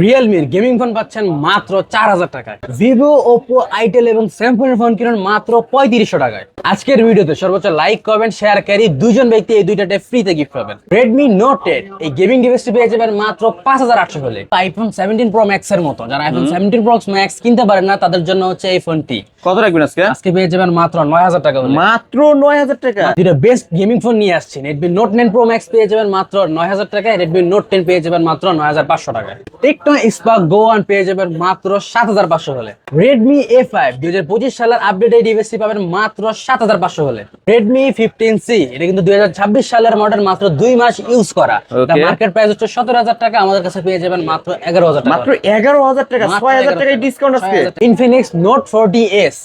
রিয়েলমির gaming phone পাচ্ছেন মাত্র 4000 টাকায়। ভিভো, ওপো, আইটেল এবং স্যামসাংয়ের ফোন কিনুন মাত্র 3500 টাকায়। আজকের ভিডিওতে সর্বোচ্চ লাইক, কমেন্ট, শেয়ার ক্যারি দুইজন ব্যক্তি এই দুইটাতে ফ্রিতে গিফট পাবেন। রেডমি নোট 10 এই গেমিং ডিভাইসটি পেয়ে যাবেন মাত্র 5800 হলে। আইফোন 17 প্রো ম্যাক্স এর মতো যারা আইফোন 17 প্রো ম্যাক্স কিনতে পারেন না তাদের জন্য হচ্ছে এই ফোনটি। কত রাখবেন আজকে পেয়ে যাবেন মাত্র 9000 টাকা হলে। মাত্র 9000 টাকা। দুটো বেস্ট গেমিং ফোন নিয়ে আসছি। Redmi Note 9 Pro Max পেয়ে যাবেন মাত্র 9000 টাকায়, Redmi Note 10 পেয়ে যাবেন মাত্র 9500 টাকায়। Tecno Spark Go 1 পেয়ে যাবেন মাত্র 7500 হলে। Redmi A5 2025 সালের আপডেট এই ডিভাইসটি পাবেন মাত্র 7500 হলে। Redmi 15C এটা কিন্তু 2026 সালের মডেল, মাত্র 2 মাস ইউজ করা। এটা মার্কেট প্রাইস হচ্ছে 17000 টাকা, আমাদের কাছে পেয়ে যাবেন মাত্র 11000 টাকা। মাত্র 11000 টাকা, 6000 টাকায় ডিসকাউন্ট আছে। Infinix Note 40S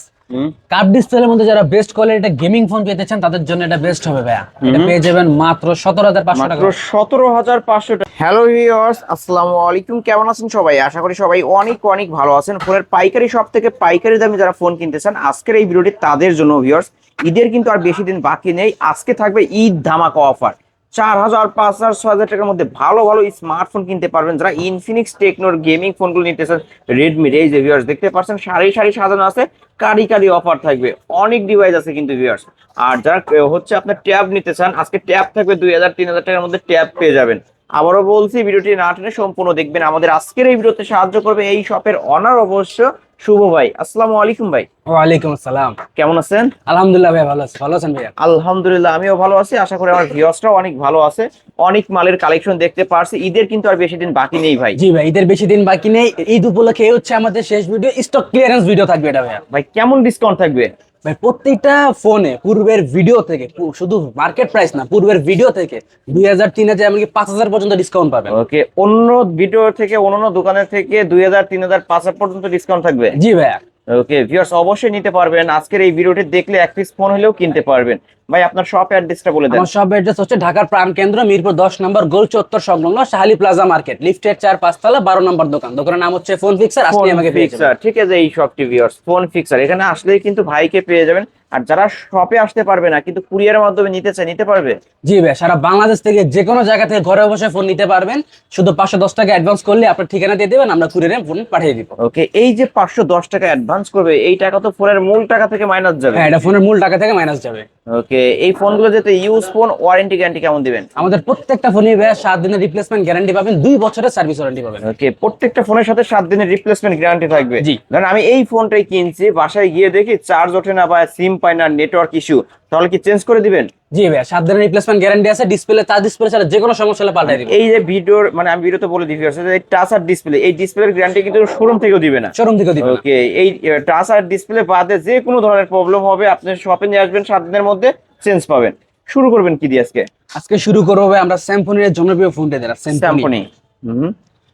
কার্ভ ডিসপ্লের মধ্যে যারা বেস্ট কোয়ালিটির গেমিং ফোন পেতে চান তাদের জন্য এটা বেস্ট হবে ভাইয়া। এটা পেয়ে যাবেন মাত্র 17500 টাকা। মাত্র 17500 টাকা। হ্যালো ভিউয়ার্স, আসসালামু আলাইকুম। কেমন আছেন সবাই? আশা করি সবাই অনেক অনেক ভালো আছেন। ফোনের পাইকারি শপ থেকে পাইকারি দামে যারা ফোন কিনতে চান আজকের এই ভিডিওটি তাদের জন্য ভিউয়ার্স। ঈদের কিন্তু আর বেশি দিন বাকি নেই। আজকে থাকবে ঈদ ধামাকা অফার। 4000, 5000, 6000 টাকার মধ্যে ভালো ভালো স্মার্টফোন কিনতে পারবেন। যারা ইনফিনিক্স টেকনোর গেমিং ফোনগুলো নিতে চান, রেডমির এই যে ভিউয়ার্স দেখতে পাচ্ছেন সারি সারি সাজানো আছে, কারি কারি অফার থাকবে, অনেক ডিভাইস আছে কিন্তু ভিউয়ার্স। আর যারা হচ্ছে আপনার ট্যাব নিতে চান, আজকে ট্যাব থাকবে 2000-3000 টাকার মধ্যে ট্যাব পেয়ে যাবেন। আবারও বলছি, ভিডিওটি না টেনে সম্পূর্ণ দেখবেন। আমাদের আজকের এই ভিডিওতে সাহায্য করবে এই শপের অনার অবশ্য শুভ ভাই। আসসালামু আলাইকুম ভাই। ওয়ালাইকুম আসসালাম। কেমন আছেন? আলহামদুলিল্লাহ ভাই, ভালো আছি। ভালো আছেন ভাইয়া? আলহামদুলিল্লাহ, আমিও ভালো আছি। আশা করি আমার ভিউয়ার্সরাও অনেক ভালো আছে। অনেক মালের কালেকশন দেখতে পারছি। ঈদের কিন্তু আর বেশি দিন বাকি নেই ভাই। জি ভাই, ঈদের বেশি দিন বাকি নেই। ঈদ উপলক্ষে এই হচ্ছে আমাদের শেষ ভিডিও, স্টক ক্লিয়ারেন্স ভিডিও থাকবে এটা ভাইয়া। ভাই কেমন ডিসকাউন্ট থাকবে? ভাই প্রত্যেকটা ফোনে পূর্বের ভিডিও থেকে, শুধু মার্কেট প্রাইস না, পূর্বের ভিডিও থেকে 2000, 3000 এমনকি 5000 পর্যন্ত ডিসকাউন্ট পাবেন। ওকে, অন্য ভিডিও থেকে, অন্য দোকানের থেকে 2000, 3000, 5000 পর্যন্ত ডিসকাউন্ট থাকবে। জি ভাইয়া। ওকে ভিউয়ার্স, অবশ্যই নিতে পারবেন। আজকের এই ভিডিওটি দেখলে এক পিস ফোন হলেও কিনতে পারবেন। ভাই আপনার শপ অ্যাড্রেসটা বলে দেন। আমার শপ অ্যাড্রেস হচ্ছে ঢাকার প্রাণ কেন্দ্র, মিরপুর 10 নম্বর গোল চত্বর সংলগ্ন শাহালি প্লাজা মার্কেট, লিফটের 4-5 তলা 12 নম্বর দোকান। দোকানের নাম হচ্ছে ফোন ফিক্সার। আসলে আমাকে পেয়ে যাবেন। ঠিক আছে, এই শপটি ভিউয়ার্স ফোন ফিক্সার। এখানে আসলেই কিন্তু ভাইকে পেয়ে যাবেন। আর যারা শপে আসতে পারবে না কিন্তু কুরিয়ারের মাধ্যমে নিতে চায়, নিতে পারবে। জি ভাই, সারা বাংলাদেশ থেকে যে কোনো জায়গা থেকে ঘরে বসে ফোন নিতে পারবেন। শুধু 510 টাকা অ্যাডভান্স করলে আপনার ঠিকানা দিয়ে দেবেন, আমরা কুরিয়ারে ফোন পাঠিয়ে দিব। ওকে, এই যে 510 টাকা অ্যাডভান্স করবে, এই টাকা তো ফোনের মূল টাকা থেকে মাইনাস যাবে। হ্যাঁ, এটা ফোনের মূল টাকা থেকে মাইনাস যাবে। ওকে, এই ফোনগুলো যেতে ইউজ ফোন, ওয়ারেন্টি গ্যারান্টি কেমন দিবেন? আমাদের প্রত্যেকটা ফোনই ভাই 7 দিনের রিপ্লেসমেন্ট গ্যারান্টি পাবেন, 2 বছরের সার্ভিস ওয়ারেন্টি পাবেন। ওকে, প্রত্যেকটা ফোনের সাথে 7 দিনের রিপ্লেসমেন্ট গ্যারান্টি থাকবে। জি। ধরেন আমি এই ফোনটাই কিনছি, বাসায় গিয়ে দেখি চার্জ ওঠে না বা সিম পাই না, নেটওয়ার্ক ইস্যু, তাহলে কি চেঞ্জ করে দিবেন? জি ভাই, 7 দিনের রিপ্লেসমেন্ট গ্যারান্টি আছে। ডিসপ্লে টাচ ডিসপ্লে ছাড়া যে কোনো সমস্যা হলে পাল্টাই দিব। এই যে ভিডিওর মানে আমি ভিডিওতে বলে দিই এই টাচ আর ডিসপ্লে, এই ডিসপ্লের গ্যারান্টি কিন্তু শোরুম থেকেও দিবে না। শোরুম থেকে দিব। ওকে, এই টাচ আর ডিসপ্লে বাদে যে কোনো ধরনের প্রবলেম হবে আপনি শপে নিয়ে আসবেন, 7 দিনের মধ্যে চেঞ্জ পাবেন। শুরু করবেন কি দিয়ে আজকে? আজকে শুরু করব ভাই আমরা স্যামসংয়ের জনপ্রিয় ফোনটা দিয়ে। স্যামসং।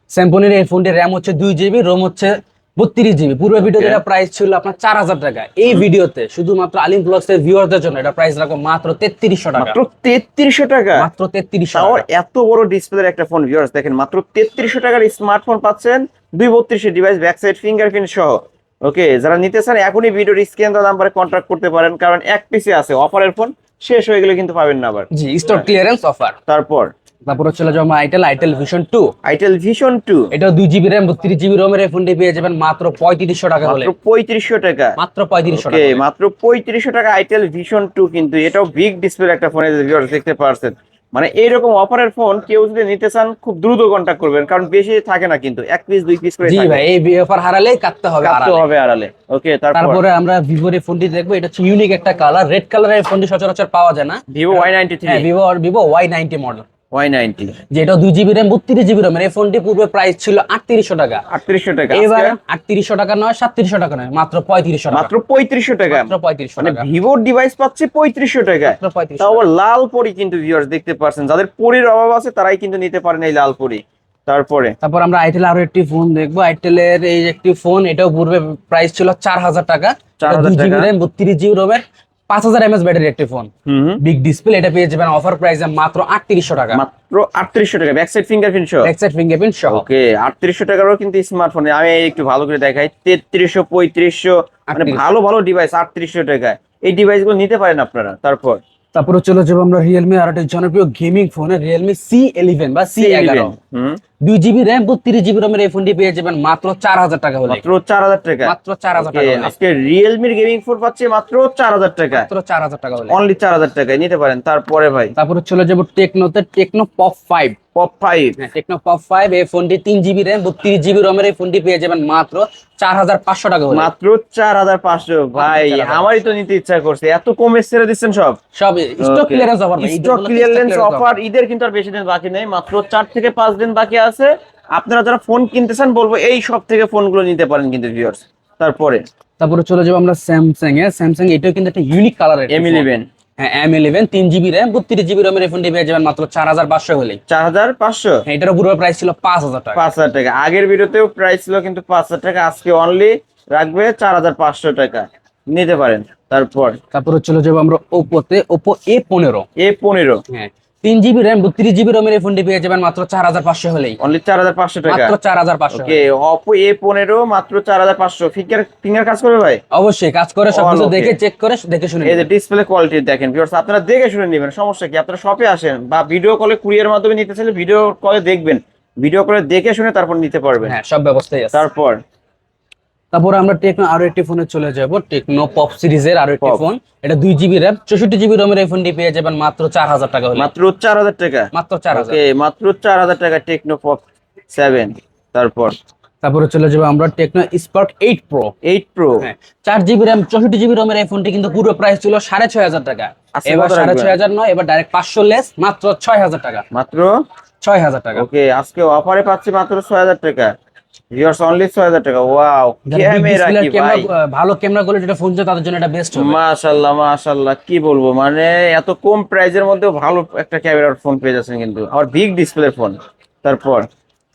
স্যামসংয়ের এই ফোনটির র‍্যাম হচ্ছে 2 জিবি, রোম হচ্ছে 32 জিবি। পুরো ভিডিওতে এটা প্রাইস ছিল আপনার 4000 টাকা। এই ভিডিওতে শুধুমাত্র আলিম ব্লগস এর ভিউয়ারদের জন্য এটা প্রাইস রাখো মাত্র 3300 টাকা। মাত্র 3300 টাকা? মাত্র 3300 তাও টাকা। এত বড় ডিসপ্লের একটা ফোন ভিউয়ার্স দেখেন, মাত্র 3300 টাকার স্মার্টফোন পাচ্ছেন, 232 ডিভাইস, ব্যাক সাইড ফিঙ্গারপ্রিন্ট সহ। ওকে, যারা নিতে চান এখনই ভিডিওর স্ক্রিন দেওয়া নাম্বারে কন্টাক্ট করতে পারেন, কারণ এক পিসে আছে। অফারের ফোন শেষ হয়ে গেলে কিন্তু পাবেন না আবার। জি, স্টক ক্লিয়ারেন্স অফার। তারপর চলে যাবো আইটেল ভিশন 2। আইটেল ভিশন 2, এটা 2 জিবি র‍্যাম 32 জিবি রোমের এই ফোনটি পেয়ে যাবেন মাত্র 3500 টাকা হলে। মাত্র 3500 টাকা। মাত্র 3500 ওকে, টাকা। মাত্র 3500 টাকা আইটেল ভিশন 2। কিন্তু এটাও বিগ ডিসপ্লের একটা ফোন, ভিউয়ার্স দেখতে পারছেন। মানে এইরকম অফারের ফোন কেউ যদি নিতে চান খুব দ্রুত কন্টাক্ট করবেন, কারণ বেশি থাকে না কিন্তু, এক পিস 2 পিস করে জি থাকে। ভাই, এই অফার হারালেই কাটতে হবে আড়ালে। ওকে, তারপরে আমরা ভিভোর এই ফোনটি দেখবো। এটা হচ্ছে ইউনিক একটা কালার, রেড কালারের ফোনটি সচরাচর পাওয়া যায় না। Vivo Y93। হ্যাঁ, ভিভো Y90 মডেল। Y90 যেটা 2 জিবি র‍্যাম 32 জিবি র‍্যাম। এই ফোনটি পূর্বে প্রাইস ছিল 3800 টাকা। 3800 টাকা। এবার 3800 টাকা নয়, 3700 টাকা নয়, মাত্র 3500 টাকা। মাত্র 3500 টাকা। মাত্র 3500 মানে টাকা। ভিভোর ডিভাইস পাচ্ছে 3500 টাকা। মাত্র 3500 তাও আবার লাল পরি কিন্তু ভিউয়ার্স দেখতে পাচ্ছেন। যাদের পরির অভাব আছে তারাই কিন্তু নিতে পারেন এই লাল পরি। তারপর আমরা আইটেল আরো একটি ফোন দেখবো। আইটেলের এই একটি ফোন, এটাও পূর্বে প্রাইস ছিল 4000 টাকা। 4000 2 জিবি টাকা। র‍্যাম 32 জিবি রোমের 5000 এমএএইচ ব্যাটারি একটি ফোন, বিগ ডিসপ্লে। এটা পেয়ে যাবেন অফার প্রাইসে মাত্র 3800 টাকা। মাত্র 3800 টাকা, ব্যাক সাইড ফিঙ্গারপ্রিন্ট সহ। ব্যাক সাইড ফিঙ্গারপ্রিন্ট সহ। ওকে, 3800 টাকারও কিন্তু স্মার্টফোন। আমি একটু ভালো করে দেখাই, 3300, 3500, মানে ভালো ভালো ডিভাইস 3800 টাকায়। এই ডিভাইসগুলো নিতে পারেন আপনারা। তারপরে চলে যাবো আমরা রিয়েলমি আর একটা জনপ্রিয় গেমিং ফোনে রিয়েলমি C11 বা C11। হুম 2 GB র্যাম 32 GB রমের এই ফোনটি পেয়ে যাবেন মাত্র 4000 টাকা হলে। মাত্র 4000 টাকা। মাত্র 4000 টাকা হলে। আজকে রিয়েলমির গেমিং ফোন পাচ্ছি মাত্র 4000 টাকা। মাত্র 4000 টাকা হলে। অনলি 4000 টাকায় নিতে পারেন। তারপরে ভাই তারপরে চলে যাবো টেকনোতে টেকনো পপ 5। পপ 5 হ্যাঁ টেকনো পপ 5 এই ফোনটি 3 GB র্যাম 32 GB রমের এই ফোনটি পেয়ে যাবেন মাত্র 4500 টাকা হলে। মাত্র 4500 ভাই 4500 আমারই তো নিতে ইচ্ছা করছে। এত কমে ছেড়ে দিচ্ছেন সব। সব স্টক ক্লিয়ারেন্স অফার ভাই। স্টক ক্লিয়ারেন্স অফার ঈদের কিন্তু আর বেশি দিন বাকি নেই, মাত্র 4 থেকে 5 দিন বাকি আছে। আপনারা যারা ফোন কিনতেছেন বলবো এই সব থেকে ফোনগুলো নিতে পারেন কিন্তু ভিউয়ার্স। তারপরে চলে যাবো আমরা স্যামসাং এ। স্যামসাং এটাও কিন্তু একটা ইউনিক কালারের M11 হ্যাঁ M11 3 GB র্যাম 32 GB রমের এই ফোনটি পেয়ে যাবেন মাত্র 4500 হলে। 4500। হ্যাঁ এটারও পুরো প্রাইস ছিল 5000 টাকা। 5000 টাকা। আগের ভিডিওতেও প্রাইস ছিল কিন্তু 5000 টাকা, আজকে অনলি রাখবে 4500 টাকা, নিতে পারেন। তারপরে চলে যাবো আমরা ওপোতে Oppo A15। A15 হ্যাঁ 3 GB র্যাম 32 GB রমের এই ফোনটি পেয়ে যাবেন মাত্র 4500 হলেই। অনলি 4500 টাকা। মাত্র 4500। ওকে Oppo A15 মাত্র 4500। ফিঙ্গার কাজ করবে ভাই? অবশ্যই কাজ করে সবকিছু Okay. দেখে চেক করে দেখে শুনে এই যে ডিসপ্লে কোয়ালিটি দেখেন ভিউয়ার্স, আপনারা দেখে শুনে নেবেন, সমস্যা কি? আপনারা শপে আসেন বা ভিডিও কলে কুরিয়ার মাধ্যমে নিতে চাইলে ভিডিও কলে দেখবেন, ভিডিও কলে দেখে শুনে তারপর নিতে পারবেন। হ্যাঁ সব ব্যবস্থাই আছে। তারপরে আমরা টেকনো আরো একটি ফোনে চলে যাব, টেকনো পপ সিরিজের আরো একটি Pop। ফোন। এটা 2 GB র্যাম 64 GB রমের এই ফোনটি পেয়ে যাবেন মাত্র 4000 টাকা হলে। মাত্র 4000 টাকা। মাত্র 4000। ওকে মাত্র 4000 টাকা টেকনো পপ 7। তারপরে চলে যাবো আমরা টেকনো স্পার্ক 8 প্রো। 8 প্রো। হ্যাঁ 4 GB র্যাম 64 GB রমের এই ফোনটি কিন্তু পুরো প্রাইস ছিল 6500 টাকা। আজকে এবার কত রাখবেন? 6500 নয়, এবার ডাইরেক্ট 500 লেস, মাত্র 6000 টাকা। মাত্র 6000 টাকা। ওকে আজকে অফারে পাচ্ছি মাত্র 6000 টাকা ভিউয়ার্স, অনলি 6000 টাকা। ওয়াও যারা big ক্যামেরা display কি ক্যামেরা ভাই, ভালো ক্যামেরা কোয়ালিটির ফোন চায় তাদের জন্য এটা বেস্ট হবে। মাশাআল্লাহ মাশাআল্লাহ, কি বলবো, মানে এত কম প্রাইজের মধ্যে ভালো একটা ক্যামেরার ফোন পেয়ে যাচ্ছেন কিন্তু, আর বিগ ডিসপ্লে ফোন।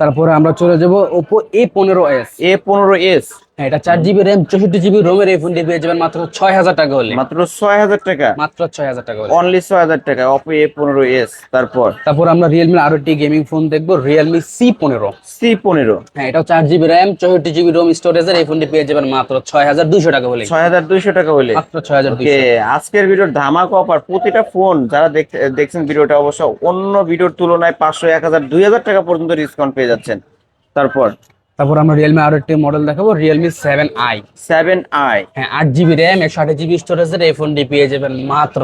তারপরে আমরা চলে যাব Oppo A15s। A15s হ্যাঁ এটা 4 GB র্যাম 64 GB রোমের এই ফোনটি পেয়ে যাবেন মাত্র 6000 টাকা হলে। মাত্র 6000 টাকা। মাত্র 6000 টাকা হলে। অনলি 6000 টাকা Oppo A15s। তারপর আমরা Realme আরো একটি গেমিং ফোন দেখবো, Realme C15। C15 হ্যাঁ এটাও 4 GB র্যাম 64 GB রোম স্টোরেজের এই ফোনটি পেয়ে যাবেন মাত্র 6200 টাকা হলে। 6200 টাকা হলে। মাত্র 6200। ওকে আজকের ভিডিওর ধামাকা অফার, প্রতিটা ফোন যারা দেখছেন ভিডিওটা অবশ্য অন্য ভিডিওর তুলনায় 500 1000 2000 টাকা পর্যন্ত ডিসকাউন্ট পেয়ে যাচ্ছেন। তারপর আমরা Realme আরো একটি মডেল দেখাবো, Realme 7i। 7i হ্যাঁ 8 GB র্যাম 128 GB স্টোরেজের এই ফোনটি পেয়ে যাবেন মাত্র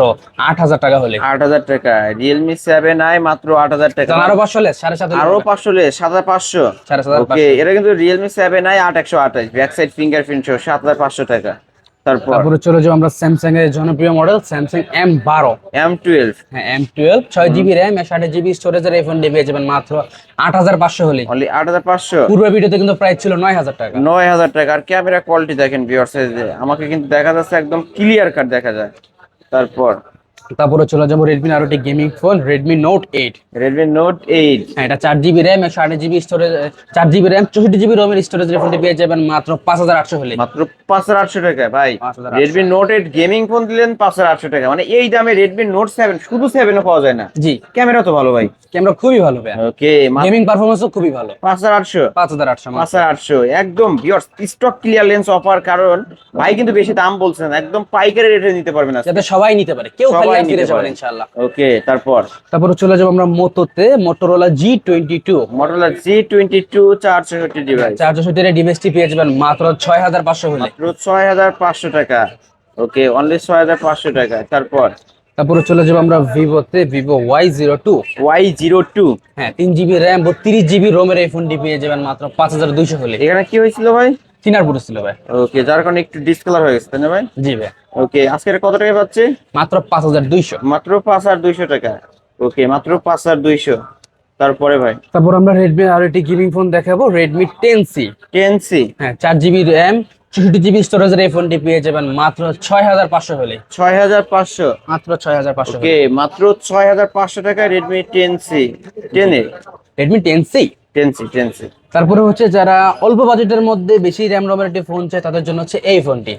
8000 টাকা হলে। 8000 টাকা Realme 7i মাত্র 8000 টাকা। আরো 500 লেস 7500। আরো 500 লে 7500। 7500। ওকে এটা কিন্তু Realme 7i 8128 back side fingerprint সহ 7500 টাকা। তারপরে চলে যাবো আমরা Samsung এর জনপ্রিয় মডেল Samsung M12। M12 হ্যাঁ M12 6 GB র্যাম 128 GB স্টোরেজের এই ফোনটি পেয়ে যাবেন মাত্র 8500 হলে। অনলি 8500। পূর্ব ভিডিওতে কিন্তু প্রাইস ছিল 9000 টাকা। 9000 টাকা। আর ক্যামেরা কোয়ালিটি দেখেন ভিউয়ার্স, আমাকে কিন্তু দেখা যাচ্ছে একদম ক্লিয়ার কাট দেখা যায়। তারপরে চলে যাবো Redmi আরো একটি gaming phone, Redmi Note 8। Redmi Note 8 হ্যাঁ এটা 4 GB RAM 128 GB storage, 4 GB RAM 64 GB রোমের স্টোরেজের ফোনটি পেয়ে যাবেন মাত্র 5800 হলে। মাত্র 5800 টাকা ভাই। 5800 Redmi Note 8 গেমিং ফোন দিলেন 5800 টাকা, মানে এই দামে Redmi Note 7 শুধু 7 ও পাওয়া যায় না। জি ক্যামেরা তো ভালো ভাই, ক্যামেরা খুবই ভালো ভাই। ওকে গেমিং পারফরম্যান্সও খুবই ভালো। 5800 5800 মাত্র। 5800 একদম ভিউয়ার্স স্টক ক্লিয়ারেন্স অফার, কারণ ভাই কিন্তু বেশি দাম বলছেন না, একদম পাইকারি রেটে নিতে পারবেন আজকে। যাতে সবাই নিতে পারে, কেউ খালি সবাই আর ফিরে নিতে যাবেন পারে। ইনশাআল্লাহ। ওকে তারপরে চলে যাবো আমরা মোটোতে, Motorola G22। Motorola G22 464 device 464 এর ডিভাইসটি পেয়ে যাবেন মাত্র 6500 হলে। মাত্র 6500 টাকা। ওকে অনলি 6500 টাকা। তারপরে চলে যাবো আমরা ভিভোতে, Vivo Y02। Y02 হ্যাঁ 3 GB র্যাম 32 GB রোমের এই ফোনটি পেয়ে যাবেন মাত্র 5200 হলে। এখানে কি হয়েছিল ভাই? থিনার পুরো ছিল ভাই। ওকে যার কারণে একটু ডিসকালার হয়ে গেছে তাই না ভাই? জি ভাই। ওকে আজকে কত টাকা পাচ্ছে? মাত্র 5200। মাত্র 5200 টাকা। ওকে মাত্র 5200। তারপরে ভাই তারপর আমরা Redmi আর একটি গেমিং ফোন দেখাবো, Redmi 10C। 10C হ্যাঁ 4 GB র্যাম 64 GB স্টোরেজের এই ফোনটি পেয়ে যাবেন মাত্র 6500 হলে। 6500। মাত্র 6500 ওকে মাত্র 6500 টাকা Redmi 10C 10A Redmi 10C। 10C। তারপরে হচ্ছে যারা অল্প বাজেটের মধ্যে বেশি র্যাম রমের একটি ফোন চায় তাদের জন্য হচ্ছে এই ফোনটি,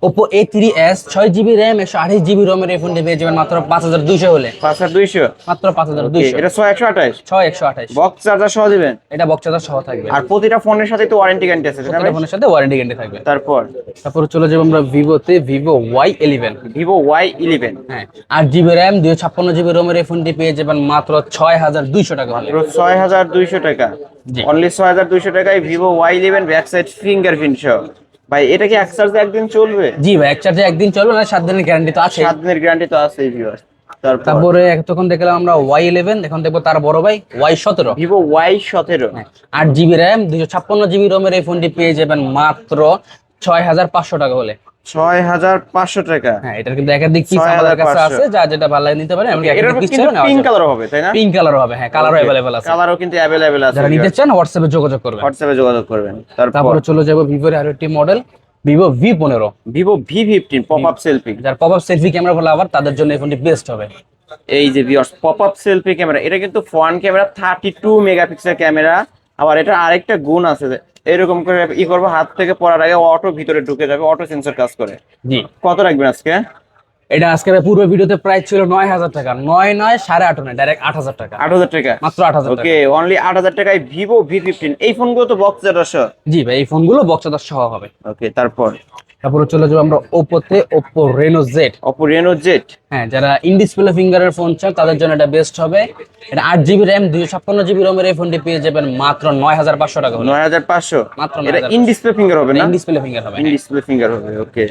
Oppo A3s 6GB RAM 128GB ROM এর এই ফোনটি পেয়ে যাবেন মাত্র 5200 হলে। 5200 মাত্র 5200। এটা 6128 6128 বক্স চার্জার সহ দিবেন। এটা বক্স চার্জার সহ থাকবে। আর প্রতিটা ফোনের সাথে তো ওয়ারেন্টি গ্যারান্টি আছে তাই না প্রতিটা ভাই? ফোনের সাথে ওয়ারেন্টি গ্যারান্টি থাকবে। তারপর চলে যাবো আমরা ভিভোতে, Vivo Y11। Vivo Y11 হ্যাঁ 8GB RAM 256GB ROM এর এই ফোনটি পেয়ে যাবেন মাত্র 6200 টাকা হলে। মাত্র 6200 টাকা। জি। অনলি 6200 টাকায় Vivo Y11 back side fingerprint সহ। ভাই এটা কি এক চার্জে একদিন চলবে? জি ভাই, এক চার্জে একদিন চলবে না, 7 দিনের গ্যারান্টি তো আছে। 7 দিনের গ্যারান্টি তো আছে ভিউয়ার্স। তারপরে এতক্ষণ দেখলাম আমরা Y11, এখন দেখবো তার বড় ভাই Y17। Vivo Y17 8GB RAM 256GB ROM এর এই ফোনটি পেয়ে যাবেন মাত্র 6500 টাকা হলে। 6500 টাকা। হ্যাঁ এটার কিন্তু একাধিক পিস আমাদের কাছে আছে, যা যেটা ভালো লাগে নিতে পারেন। এটার একাধিক পিস কিন্তু পিঙ্ক কালার হবে তাই না? পিঙ্ক কালার হবে, হ্যাঁ কালারও अवेलेबल আছে। কালারও কিন্তু अवेलेबल আছে। যারা নিতে চান হোয়াটসঅ্যাপে যোগাযোগ করবেন। হোয়াটসঅ্যাপে যোগাযোগ করবেন। তারপরে চলে যাব ভিভোর আরো একটি model Vivo V15। Vivo V15 popup selfie. যার পপআপ সেলফি ক্যামেরা বলে আবার তাদের জন্য এই ফোনটি বেস্ট হবে। এই যে ভিউয়ার্স পপআপ সেলফি ক্যামেরা, এটা কিন্তু ফ্রন্ট ক্যামেরা 32 মেগাপিক্সেল ক্যামেরা। আবার এটা আরেকটা গুণ আছে যে এরকম করে করবো হাত থেকে পড়ার আগে অটো ভিতরে ঢুকে যাবে, অটো সেন্সর কাজ করে। জি। কত রাখবেন আজকে? এটা আজকে পূর্ব ভিডিওতে প্রাইস ছিল 9000 টাকা। 9 8.5 না, ডাইরেক্ট 8000 টাকা। 8000 টাকা মাত্র 8000 টাকা। ওকে, অনলি 8000 টাকায় Vivo V15। এই ফোনগুলো তো বক্স চার্জার সহ। জি ভাই, এই ফোনগুলো বক্স চার্জার সহ হবে। ওকে, তারপরে চলে যাবো আমরা ওপ্পোতে, Oppo Reno Z। Oppo Reno Z। হ্যাঁ যারা ইন ডিসপ্লে ফিঙ্গারের ফোন চান তাদের জন্য এটা বেস্ট হবে। এটা 8GB RAM 256GB ROM এর এই ফোনটি পেয়ে যাবেন মাত্র 9500 টাকা হলে। 9500 মাত্র এটা ইন ডিসপ্লে ফিঙ্গার হবে না? ইন ডিসপ্লে ফিঙ্গার হবে। ইন ডিসপ্লে ফিঙ্গার হবে। ওকে,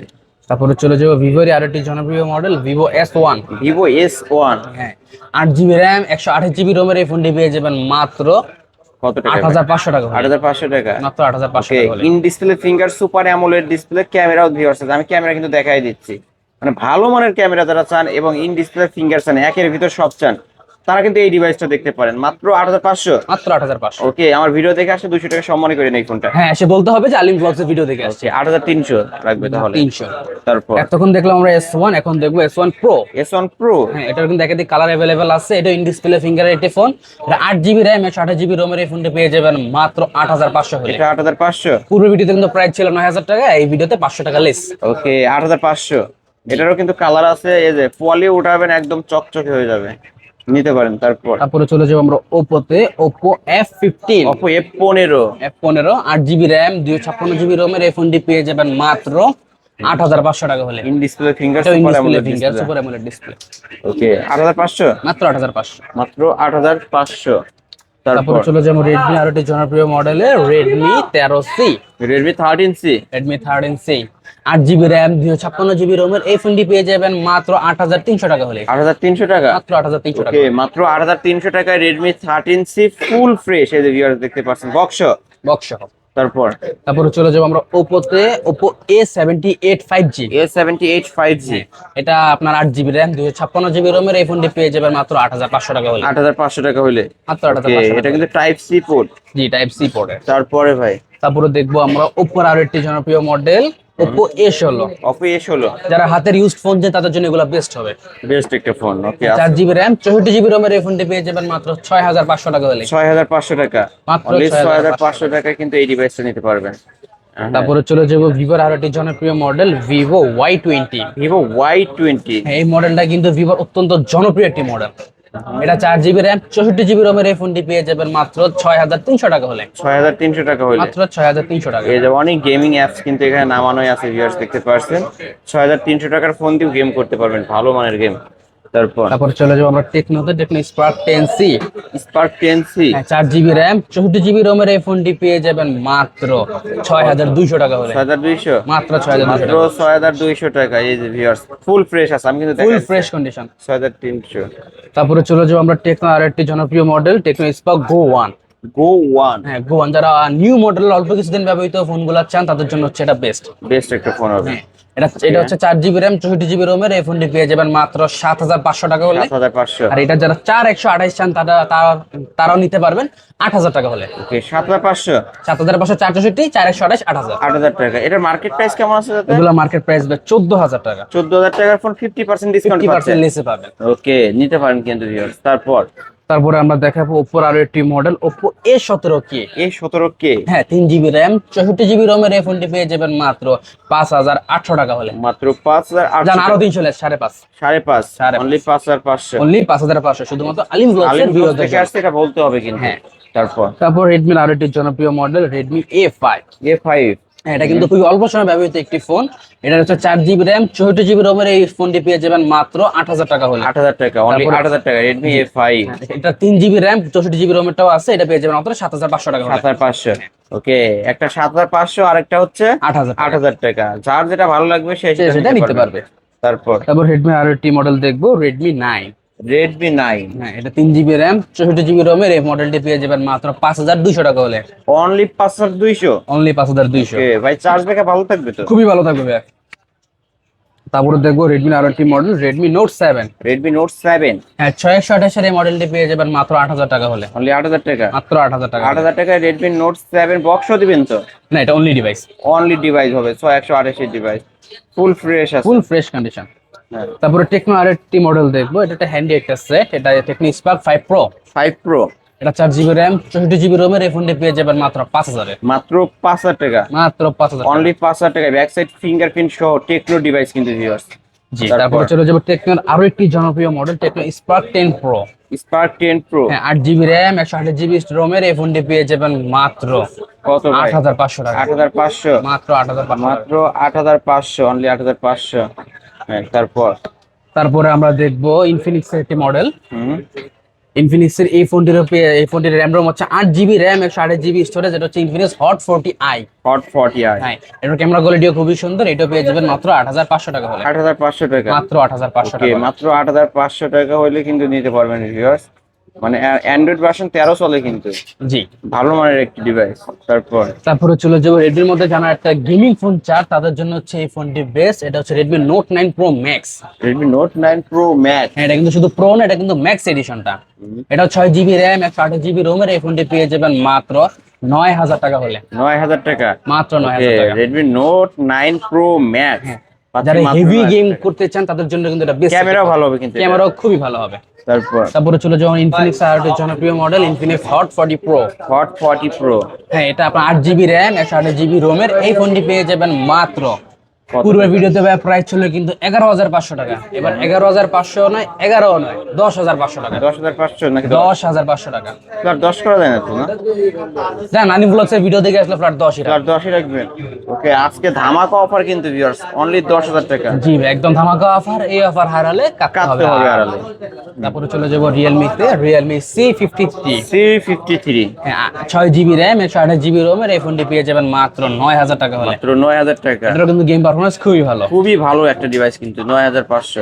তারপরে চলে যাবো ভিভোর আরেকটি জনপ্রিয় model Vivo S1। Vivo S1 হ্যাঁ 8GB RAM 128GB ROM এর এই ফোনটি পেয়ে যাবেন মাত্র কত টাকা? 8500 টাকা হলে। 8500 টাকা মাত্র 8500 টাকা হলে। In display finger, super AMOLED display, ক্যামেরাও ভিউয়ার্স আছে। আমি ক্যামেরা কিন্তু দেখাই দিচ্ছি। মানে ভালো মানের ক্যামেরা যারা চান এবং ইন ডিসপ্লে ফিঙ্গার চান, একের ভিতর সব চান, তারা কিন্তু এই ডিভাইসটা দেখতে পারেন মাত্র 8500। মাত্র 8500। ওকে, আমার ভিডিও দেখে আসলে 200 টাকা সম্মানী করে নেই ফোনটা। হ্যাঁ সে বলতে হবে যে আলিম ব্লগস এর ভিডিও দেখে আসছে। 8300 রাখবে তাহলে। 300। তারপর এতক্ষণ দেখলাম আমরা S1, এখন দেখবো S1 Pro। S1 Pro হ্যাঁ এটার কিন্তু একাধিক কালার अवेलेबल আছে। এটা ইন ডিসপ্লে ফিঙ্গারের একটি ফোন। এটা 8GB RAM 128GB ROM এর এই ফোনটি পেয়ে যাবেন মাত্র 8500 হলে। এটা 8500। পূর্ব ভিডিওতে কিন্তু প্রাইস ছিল 9000 টাকা, এই ভিডিওতে 500 টাকা লেস। ওকে, 8500। এটারও কিন্তু কালার আছে, এই যে পোয়ালি উঠাবেন একদম চকচকে হয়ে যাবে, নিতে পারেন। তারপরে চলে যাবো আমরা ওপ্পোতে, Oppo F15। Oppo F15 8GB RAM 256GB ROM এর এই ফোনটি পেয়ে যাবেন মাত্র 8500 টাকা হলে। In display finger, in super display AMOLED finger, display. Super AMOLED display. Okay, 8500। মাত্র 8500। মাত্র 8500। তারপরে চলে যাবো Redmi আরো একটি জনপ্রিয় মডেলের Redmi 13C। Redmi 13C। Redmi 13C 8GB RAM 256GB ROM এর এই ফোনটি পেয়ে যাবেন মাত্র 8300 টাকা হলে। 8300 টাকা। মাত্র 8300 টাকা। ওকে, মাত্র 8300 টাকায় Redmi 13C ফুল ফ্রেশ, এই যে ভিউয়ার্স দেখতে পাচ্ছেন বক্স সহ। তারপরে চলে যাবো আমরা ওপ্পোতে, Oppo A78 5G। A78 5G এটা আপনার 8GB RAM 256GB ROM এর এই ফোনটি পেয়ে যাবেন মাত্র 8500 টাকা হলে। 8500 টাকা হলে মাত্র ওকে, 8500 এটা কিন্তু type C port. G type C পোর্টে। তারপরে ভাই তারপরে দেখবো আমরা ওপ্পোর আরো একটি জনপ্রিয় model Oppo A16। Oppo A16 যারা হাতের ইউজড ফোন চান তাদের জন্য এগুলো বেস্ট হবে। বেস্ট একটা ফোন। ওকে, 4GB RAM 64GB ROM এর এই ফোনটি পেয়ে যাবেন মাত্র 6500 টাকা হলে। 6500 টাকা। মাত্র অনলি 6500 টাকায় কিন্তু এই ডিভাইসটা নিতে পারবেন। তারপরে চলে যাবো ভিভোর আরো একটি জনপ্রিয় model Vivo Y20। Vivo Y20 এই মডেলটা কিন্তু ভিভোর অত্যন্ত জনপ্রিয় একটি মডেল। এটা 4GB RAM 64GB ROM এর এই ফোনটি পেয়ে যাবেন মাত্র 6300 টাকা হলে। 6300 টাকা হলে মাত্র 6300 টাকা। এই যে অনেক গেমিং অ্যাপস কিন্তু এখানে নামানোই আছে, ভিউয়ার্স দেখতে পাচ্ছেন। 6300 টাকার ফোন দিয়ে গেম করতে পারবেন, ভালো মানের গেম। তারপর চলে যাবো আমরা টেকনোতে, Tecno Spark 10C। 4GB RAM 64GB ROM এর এই ফোনটি পেয়ে যাবেন মাত্র 6200 টাকা হলে। 6200 মাত্র 6200 মাত্র টাকা। 6200 টাকা। এই যে ভিউয়ার্স ফুল ফ্রেশ আছে, আমি কিন্তু ফুল ফ্রেশ কন্ডিশন। 6300। তারপরে চলে যাবো আমরা টেকনো আর একটি জনপ্রিয় মডেল টেকনো স্পার্ক Go 1। হ্যাঁ Go 1 যারা নিউ মডেলের অল্প কিছুদিন ব্যবহৃত ফোনগুলো চান তাদের জন্য হচ্ছে এটা বেস্ট একটা ফোন হবে। এটা হচ্ছে 4GB RAM 64GB ROM এর এই ফোনটি পেয়ে যাবেন মাত্র 7500 টাকা হলে। 7500। আর এটা যারা 4128 চান তারাও নিতে পারবেন 8000 টাকা হলে। ওকে, 7500 7500 464 4128 8000 8000 টাকা। এটার মার্কেট প্রাইস কেমন আছে দাদা? এগুলা মার্কেট প্রাইস 14000 টাকা। 14000 টাকার ফোন 50% ডিসকাউন্ট 50% লেসে পাবেন। ওকে, নিতে পারেন কিন্তু ভিউয়ার্স। তারপরে আমরা দেখাবো ওপ্পোর আরো একটি মডেল ওপ্পো A17K। A17K হ্যাঁ 3 GB র্যাম 64 GB রোমের এই ফোনটি পেয়ে যাবেন মাত্র 5,800 টাকা হলে। মাত্র 5,800 জান আরো 300 লেস 5.5 5.5 অনলি 5,500 অনলি 5,500 শুধুমাত্র আলিম ব্লগসের ভিউয়ারদের থেকে আসছে এটা বলতে হবে কিন্তু। হ্যাঁ। তারপর Redmi এর আরো একটি জনপ্রিয় মডেল Redmi A5। A5 হ্যাঁ, এটা কিন্তু খুবই অল্প সময় ব্যবহৃত একটি ফোন। এটা হচ্ছে 4 GB র্যাম 64 GB রোমের এই ফোনটি পেয়ে যাবেন মাত্র 8,000 টাকা হলে। 8,000 টাকা অনলি তারপরে- 8,000 টাকা Redmi A5 এটা 3 GB র্যাম 64 GB রোমেরটাও আছে, এটা পেয়ে যাবেন মাত্র 7,500 টাকা হলে। 7,500 ওকে। একটা 7,500 আর একটা হচ্ছে 8,000 টাকা। 8,000 টাকা। যার যেটা ভালো লাগবে সে সে সেটা নিতে পারবে। তারপর Redmi আরো একটি মডেল দেখবো Redmi 9। Redmi 9 হ্যাঁ, এটা 3 GB র্যাম 64 GB রোমের এই মডেলটি পেয়ে যাবেন মাত্র 5,200 টাকা হলে। Only 5,200 only 5,200। ওকে ভাই, চার্জ ব্যাকআপ ভালো থাকবে তো? খুবই ভালো থাকবে ভাই। তারপরে দেখবো Redmi আরো একটি model Redmi Note 7। Redmi Note 7 হ্যাঁ 628 এর এই মডেলটি পেয়ে যাবেন মাত্র 8,000 টাকা হলে। অনলি 8,000 টাকা। মাত্র 8,000 টাকা। 8,000 টাকায় Redmi Note 7 বক্সও দিবেন তো? না, এটা অনলি ডিভাইস, অনলি ডিভাইস হবে 128 এর ডিভাইস, ফুল ফ্রেশ আছে। Full fresh condition. হ্যাঁ। তারপরে টেকনো আরো একটি মডেল দেখবো, এটা একটা হ্যান্ডি একটা সেট, এটা টেকনো স্পার্ক 5 Pro। 5 Pro এটা 4 GB র্যাম 64 GB রোমের এই ফোনটি পেয়ে যাবেন মাত্র 5,000 এ। মাত্র 5,000 টাকা। মাত্র 5,000 অনলি 5,000 টাকায় ব্যাক সাইড ফিঙ্গারপ্রিন্ট সহ টেকনো ডিভাইস কিন্তু ভিউয়ার্স। জি। তারপরে চলে যাবো টেকনোর আরো একটি জনপ্রিয় model Tecno Spark 10 Pro। Spark 10 Pro হ্যাঁ 8 GB র্যাম 128 GB রোমের এই ফোনটি পেয়ে যাবেন মাত্র কত ভাই? 8,500 টাকা। 8,500 মাত্র 8,500। মাত্র 8,500 অনলি 8,500। হ্যাঁ। তারপরে আমরা দেখবো ইনফিনিক্স এর একটি মডেল হুম ইনফিনিক্স এর এই ফোনটির র্যাম রোম হচ্ছে 8 GB র্যাম 128 GB স্টোরেজ, এটা হচ্ছে Infinix hot 40i। Hot 40i হ্যাঁ, এটার ক্যামেরা কোয়ালিটিও খুবই সুন্দর, এটা পেয়ে যাবেন মাত্র 8,500 টাকা হলে। 8,500 টাকা। মাত্র 8,500 ওকে, টাকা। মাত্র 8,500 টাকা হইলে কিন্তু নিতে পারবেন ভিউয়ার্স। মানে অ্যান্ড্রয়েড ভার্সন 13 চলে কিন্তু, জি। ভালো মানের একটি ডিভাইস। তারপরে চলে যাবো রেডমির মধ্যে যারা একটা গেমিং ফোন চান তাদের জন্য হচ্ছে এই ফোনটি বেস্ট, এটা হচ্ছে Redmi Note 9 Pro Max। Redmi Note 9 Pro Max হ্যাঁ, এটা কিন্তু শুধু প্রো না, এটা কিন্তু ম্যাক্স এডিশনটা। এটা 6 GB র্যাম 128 GB রোমের এই ফোনটি পেয়ে যাবেন মাত্র 9,000 টাকা হলে। 9,000 টাকা। মাত্র 9,000 টাকা। Redmi Note 9 Pro Max যারা হেভি গেম করতে চান তাদের জন্য কিন্তু এটা বেস্ট। ক্যামেরাও ভালো হবে কিন্তু, ক্যামেরাও খুবই ভালো হবে। তারপরে চলে যাবো ইনফিনিক্স আর একটা জনপ্রিয় model Infinix hot 40 Pro। Hot 40 Pro হ্যাঁ, এটা আপনার 8 GB র্যাম 128 GB রোমের এই ফোনটি পেয়ে যাবেন মাত্র, পূর্বের ভিডিওতে প্রাইস ছিল কিন্তু 11,500 টাকা, এবার 11,500 নয় 11ও নয় 10,500 টাকা। 10,500 নাকি 10,500 টাকা। ফ্ল্যাট 10 করা যায় না তো? না জান আনি ব্লগস এর ভিডিও দেখে আসলে ফ্ল্যাট 10ই টাকা। ফ্ল্যাট 10ই রাখবেন। ওকে, আজকে ধামাকা অফার কিন্তু ভিউয়ার্স, অনলি 10,000 টাকা। জি ভাই, একদম ধামাকা অফার, এই অফার হারালে কাটতে হবে হারালে। তারপরে চলে যাবো Realme তে Realme C53। C53 হ্যাঁ 6 GB র্যাম 128 GB রোমের এই ফোনটি পেয়ে যাবেন মাত্র 9,000 টাকা হলে। মাত্র 9,000 টাকা। এটার কিন্তু গেম পারফরম্যান্স খুবই ভালো। খুবই ভালো একটা ডিভাইস কিন্তু 9,500।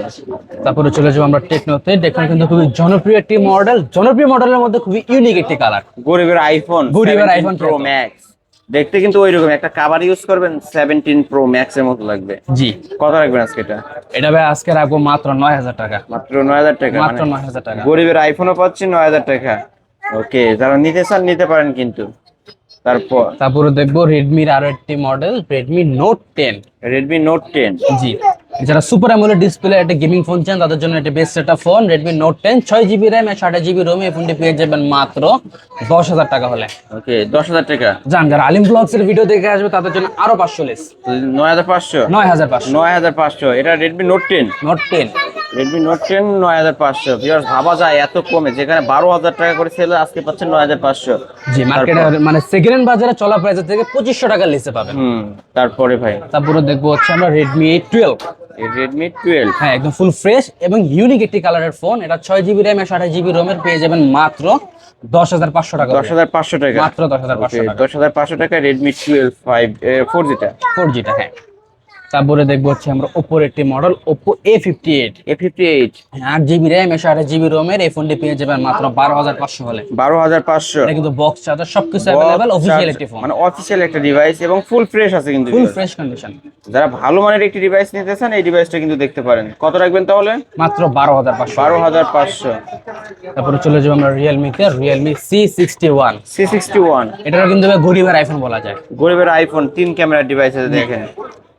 তারপরে চলে যাবো আমরা টেকনোতে। টেকনো কিন্তু খুবই জনপ্রিয় একটি মডেল, জনপ্রিয় মডেলের মধ্যে খুবই ইউনিক একটি কালার। গরিবের আইফোন Pro Max দেখতে কিন্তু ওইরকম একটা কভার ইউজ করবেন 17 Pro Max এর মতো লাগবে। জি। কত রাখবেন আজকে এটা ভাই আজকে রাখবো মাত্র 9,000 টাকা। মাত্র 9,000 টাকা। মাত্র 9,000 টাকা। গরিবের আইফোনও পাচ্ছি 9,000 টাকা। ওকে, যারা নিতে চান নিতে পারেন কিন্তু। তারপরে দেখবো রেডমির আরো একটি model Redmi Note 10। Redmi Note 10 G. যারা সুপার অ্যামোলেড ডিসপ্লে একটা গেমিং ফোন চান তাদের জন্য এটা বেস্ট একটা phone Redmi Note 10 6 GB RAM 128 GB ROM এই ফোনটি পেয়ে যাবেন মাত্র 10,000 টাকা হলে। ওকে, 10,000 টাকা। জান যারা আলিম ব্লগস এর ভিডিও দেখে আসবে তাদের জন্য আরো 500 লেস। 9,500 9,500 এটা Redmi Note 10 Redmi Note 10 9,500 viewers, ভাবা যায় এত কমে, যেখানে 12,000 টাকা করে সেল আজকে পাচ্ছেন 9,500। জি, মার্কেটে মানে সেকেন্ড হ্যান্ড বাজারে চলা প্রাইস থেকে 2,500 টাকা লিসে পাবেন। তারপরে ভাই তারপরে দেখবো হচ্ছে আমরা Redmi 12। Redmi 12 হ্যাঁ, একদম ফুল ফ্রেশ এবং ইউনিক একটি কালারের ফোন, এটা 6 GB র্যাম 128 GB রোমের পেয়ে যাবেন মাত্র 10,500 টাকা। 10,500 টাকা। মাত্র 10,500 টাকা। 10,500 টাকা Redmi 12 4G টা। 4G টা। হ্যাঁ। তারপরে দেখবো হচ্ছে আমরা Oppo একটি model Oppo A58। 8 GB RAM 128 GB রোমের এই ফোনটি পেয়ে যাবেন মাত্র 12,500 হলে। 12,500 এটা কিন্তু বক্স চার্জার সবকিছু अवेलेबल, অফিশিয়াল একটি ফোন, মানে অফিশিয়াল একটা ডিভাইস এবং ফুল ফ্রেশ আছে কিন্তু, ফুল ফ্রেশ কন্ডিশন। যারা ভালো মানের একটি ডিভাইস নিতে চান এই ডিভাইসটা কিন্তু দেখতে পারেন। কত রাখবেন তাহলে? মাত্র 12,500। 12,500। তারপরে চলে যাবো আমরা Realme তে Realme C61। C61 এটা কিন্তু গরিবের আইফোন বলা যায়। গরিবের আইফোন 3 ক্যামেরা ডিভাইস আছে দেখেন।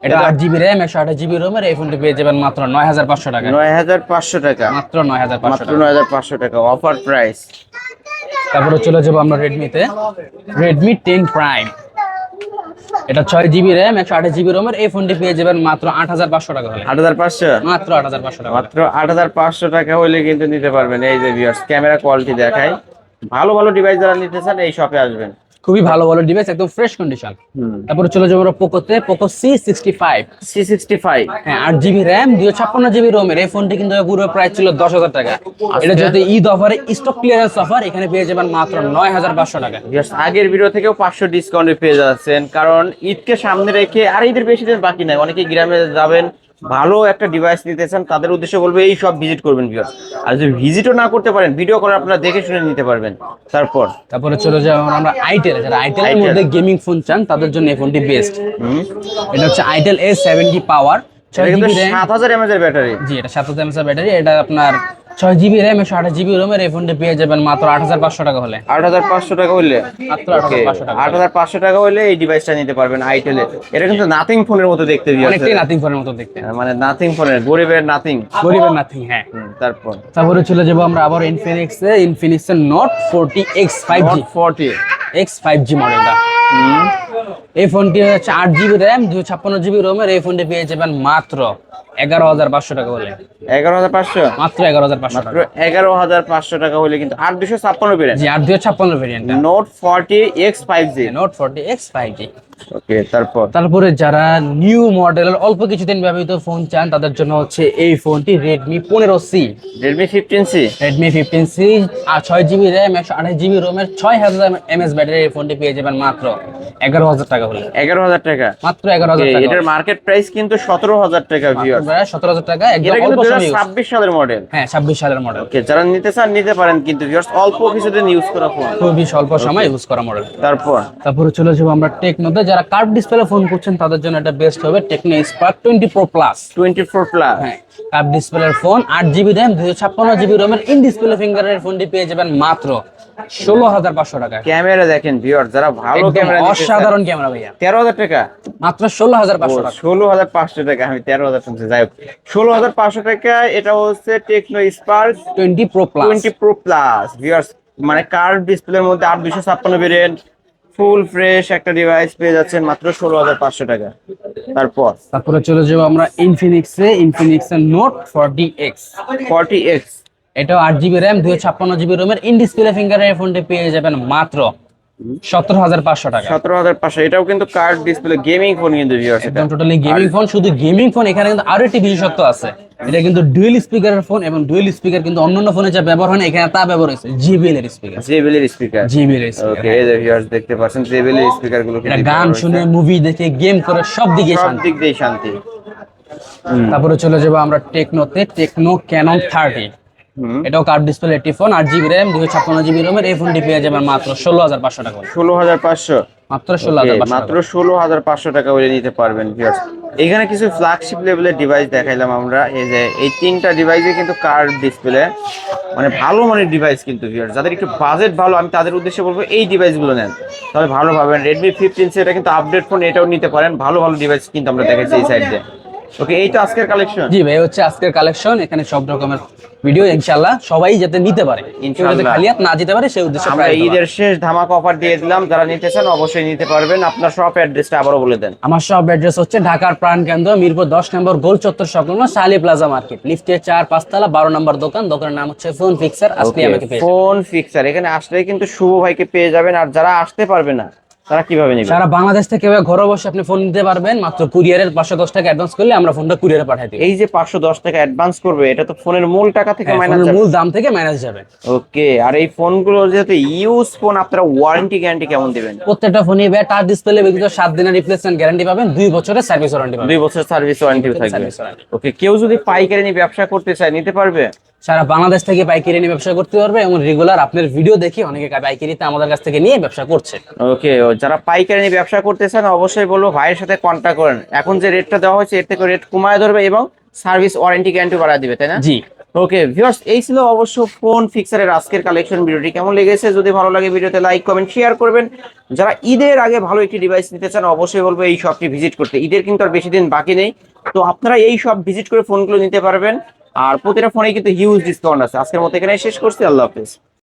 এটা 8 জিবি র্যাম 128 জিবি রোমের এই ফোনটি পেয়ে যাবেন মাত্র 9500 টাকা। 9500 টাকা, মাত্র 9500 মাত্র টাকা। 9500 টাকা অফার প্রাইস। তারপরে চলে যাবো আমরা রেডমিতে, রেডমি 10 প্রাইম। এটা 6 জিবি র্যাম 128 জিবি রোমের এই ফোনটি পেয়ে যাবেন মাত্র 8500 টাকা হলে। 8500, মাত্র 8500 টাকা। মাত্র 8500 টাকা হলে কিন্তু নিতে পারবেন। এই যে ভিউয়ার্স, ক্যামেরা কোয়ালিটি দেখাই, ভালো ভালো ডিভাইস যারা নিতে চান এই শপে আসবেন। খুবই ভালো ভালো ডিভাইস, একদম ফ্রেশ কন্ডিশন। তারপরে চলে যাবো আমরা পোকোতে, পোকো C65। C65, হ্যাঁ 8 জিবি র্যাম 256 জিবি রোমের এই ফোনটি কিন্তু পুরো প্রাইস ছিল 10,000 টাকা। এটা যেহেতু ঈদ অফারে স্টক ক্লিয়ারেন্স অফার, এখানে পেয়ে যাবেন মাত্র 9500 টাকা। ভিউয়ার্স আগের ভিডিও থেকেও 500 ডিসকাউন্টে পেয়ে যাচ্ছেন, কারণ ঈদকে সামনে রেখে আর ঈদের বেশি দিন বাকি নাই, অনেকেই গ্রামে যাবেন, ভালো একটা ডিভাইস নিতে চান, তাদের উদ্দেশ্যে বলবো এই সব ভিজিট করবেন ভিউয়ার্স। আর যদি ভিজিটও না করতে পারেন, ভিডিও করে আপনারা দেখে শুনে নিতে পারবেন। তারপরে চলে যাবো আমরা আইটেল, যারা আইটেলের মধ্যে গেমিং ফোন চান তাদের জন্য এই ফোনটি বেস্ট। এটা হচ্ছে আইটেল A70 পাওয়ার, 7000 mAh এর ব্যাটারি। জি এটা 7000 mAh ব্যাটারি। এটা আপনার 6 জিবি র্যাম 128 জিবি রোমের এই ফোনটি পেয়ে যাবেন মাত্র 8500 টাকা হলে। 8500 টাকা হইলে, মাত্র 8500 টাকা। 8500 টাকা হইলে এই ডিভাইসটা নিতে পারবেন আইটেলে। এটা কিন্তু নাথিং ফোনের মতো দেখতে, অনেকটাই নাথিং ফোনের মতো দেখতে, মানে নাথিং ফোনের, গরিবের নাথিং, গরিবের নাথিং। হ্যাঁ তারপরে চলে যাবো আমরা আবার ইনফিনিক্সে, ইনফিনিক্সের Note 40X 5G, 40 X 5G মডেলটা। এই ফোনটি হচ্ছে 8 জিবি র্যাম 256 জিবি রোমের এই ফোনটি পেয়ে যাবেন মাত্র 11500 টাকা হলে। 11500, মাত্র 11500 মাত্র 11500 টাকা হলে কিন্তু 8256 ভেরিয়েন্ট। জি 8256 variant, Note 40X 5G, Note 40X 5G। ওকে তারপরে যারা নিউ মডেলের অল্প কিছুদিন ব্যবহৃত ফোন চান তাদের জন্য হচ্ছে এই ফোনটি Redmi 15C, Redmi 15C, Redmi 15C আর 6 জিবি র্যাম 128 জিবি রোমের 6000 mAh ব্যাটারি এই ফোনটি পেয়ে যাবেন মাত্র 11000 টাকা হলে। 11000 টাকা, মাত্র 11000 টাকা। এটার মার্কেট প্রাইস কিন্তু 17000 টাকা ভিউয়ার্স। 17000 টাকা, একদম এটা কিন্তু অল্প সময়। 2026 সালের মডেল। হ্যাঁ 26 সালের মডেল। ওকে, যারা নিতে চান নিতে পারেন কিন্তু ভিউয়ার্স, অল্প কিছুদিন ইউজ করা ফোন, খুবই স্বল্প সময় ইউজ করা মডেল। তারপরে চলে যাবো আমরা টেকনোতে, যারা কার্ভ ডিসপ্লে ফোন করছেন তাদের জন্য এটা বেস্ট হবে টেকনো স্পার্ক 24 প্লাস। 24 প্লাস, হ্যাঁ কার্ভ ডিসপ্লের ফোন, 8 জিবি র্যাম 256 জিবি রোমের ইন ডিসপ্লে ফিঙ্গারের ফোনটি পেয়ে যাবেন মাত্র 16500 টাকা। ক্যামেরা দেখেন ভিউয়ার্স, যারা ভালো ক্যামেরা নিতে চান, অসাধারণ ক্যামেরা ভাইয়া, 13000 টাকা, মাত্র 16500 টাকা। 16500 টাকা, আমি 13000 শুনছি, যাই হোক 16500 টাকা। এটা হচ্ছে Tecno Spark 20 pro plus, 20 pro plus viewers, মানে কার্ভ ডিসপ্লের মধ্যে 8256 ভেরিয়েন্ট, ফুল ফ্রেশ একটা ডিভাইস পেয়ে যাচ্ছেন মাত্র 16500 টাকা। তারপরে চলে যাবো আমরা ইনফিনিক্সের নোট 40X। এটাও 8 জিবি র্যাম 256 জিবি রোমের ইন ডিসপ্লে ফিঙ্গারের ফোনটি পেয়ে যাবেন মাত্র 17500 টাকা। 17500, এটাও কিন্তু কার্ভ ডিসপ্লে গেমিং ফোন কিন্তু ভিউয়ার্স, এটা একদম টোটালি গেমিং ফোন। শুধু গেমিং ফোন, এখানে কিন্তু আরো একটি বিশেষত্ব আছে, এটা কিন্তু ডুয়েল স্পিকারের ফোন, এবং ডুয়েল স্পিকার কিন্তু অন্যান্য ফোনে যা ব্যবহার হয় না, এখানে তা ব্যবহার হয়েছে JBL এর স্পিকার। ওকে, এই যে ভিউয়ার্স দেখতে পাচ্ছেন JBL এর স্পিকার গুলো, এটা গান শুনে, মুভি দেখে, গেম করে সব দিক দিয়ে শান্তি। তারপরে চলে যাবো আমরা টেকনোতে, টেকনো ক্যানন 30। এটাও কার্ভ ডিসপ্লে একটি ফোন, 8 জিবি র্যাম 256 জিবি রোমের এই ফোনটি পেয়ে যাবেন মাত্র 16500 টাকা। 16500, মাত্র 16500, মাত্র 16500 টাকা হলে নিতে পারবেন ভিউয়ার্স। এখানে কিছু ফ্ল্যাগশিপ লেভেলের ডিভাইস দেখাইলাম আমরা, এই যে এই তিনটা ডিভাইসে কিন্তু কার্ভ ডিসপ্লে, মানে ভালো মানের ডিভাইস কিন্তু ভিউয়ার্স। যাদের একটু বাজেট ভালো, আমি তাদের উদ্দেশ্যে বলবো এই ডিভাইসগুলো নেন, তাহলে ভালো পাবেন। Redmi 15C, এটা কিন্তু আপডেট ফোন, এটাও নিতে পারেন, ভালো ভালো ডিভাইস কিন্তু আমরা দেখাচ্ছি এই সাইড দিয়ে। ওকে, এই তো আজকের কালেকশন। জি ভাই, হচ্ছে আজকের কালেকশন। এখানে সব রকমের ভিডিও, ইনশাআল্লাহ সবাই যাতে নিতে পারে, ইনশাআল্লাহ খালি হাত না যেতে পারে সেই উদ্দেশ্যে আমরা ঈদের শেষ ধামাকা অফার দিয়ে দিলাম, যারা নিতে চান অবশ্যই নিতে পারবেন। আপনার শপ অ্যাড্রেসটা আবারও বলে দেন। আমার শপ অ্যাড্রেস হচ্ছে ঢাকার প্রাণকেন্দ্র মিরপুর 10 নম্বর গোল চত্বর সংলগ্ন শালি প্লাজা মার্কেট, লিফটের 4-5 তলা 12 নম্বর দোকান। দোকানের নাম হচ্ছে ফোন ফিক্সার। আসলে আমাকে পেয়ে ফোন ফিক্সার, এখানে আসলে কিন্তু শুভ ভাইকে পেয়ে যাবেন। আর যারা আসতে পারবে না তারা কিভাবে নেবেন? সারা বাংলাদেশ থেকে ঘরে বসে আপনি ফোন নিতে পারবেন, মাত্র কুরিয়ারের 510 টাকা অ্যাডভান্স করলে আমরা ফোনটা কুরিয়ারে পাঠিয়ে দিই। এই যে 510 টাকা অ্যাডভান্স করবে, এটা তো ফোনের মূল টাকা থেকে মাইনাস যাবে, মূল দাম থেকে মাইনাস যাবে। ওকে, আর এই ফোনগুলো যেহেতু ইউজ ফোন, আপনারা ওয়ারেন্টি গ্যারান্টি কেমন দিবেন? প্রত্যেকটা ফোনই টাচ ডিসপ্লে ব্যতীত 7 দিনের রিপ্লেসমেন্ট গ্যারান্টি পাবেন, 2 বছরের সার্ভিস ওয়ারেন্টি পাবেন। 2 বছর সার্ভিস ওয়ারেন্টি থাকবে। ওকে, কেউ যদি পাইকারি নিয়ে ব্যবসা করতে চায় নিতে পারবে? সারা বাংলাদেশ থেকে পাইকারি নিয়ে ব্যবসা করতে পারবে, এবং রেগুলার আপনার ভিডিও দেখি অনেকে পাইকারিতে আমাদের কাছ থেকে নিয়ে ব্যবসা করছে। ওকে, যারা পাইকারি নিয়ে ব্যবসা করতে চান অবশ্যই বলবো ভাইয়ের সাথে কন্ট্যাক্ট করেন। এখন যে রেটটা দেওয়া হয়েছে এর থেকে রেট কমায় ধরবে এবং সার্ভিস ওয়ারেন্টি গ্যারান্টি বাড়ায় দিবে, তাই না? জি। ওকে ভিউয়ার্স, এই ছিল অবশ্য ফোন ফিক্সারের আজকের কালেকশন। ভিডিওটি কেমন লেগেছে, যদি ভালো লাগে ভিডিওতে লাইক কমেন্ট শেয়ার করবেন। যারা ঈদের আগে ভালো একটি ডিভাইস নিতে চান অবশ্যই বলবো এই শপটি ভিজিট করতে। ঈদের কিন্তু আর বেশি দিন বাকি নেই, তো আপনারা এই শপ ভিজিট করে ফোনগুলো নিতে পারবেন। আর প্রতিটা ফোনে কিন্তু হিউজ ডিসকাউন্ট আছে। আজকের মতো এখানে শেষ করছি, আল্লাহ হাফেজ।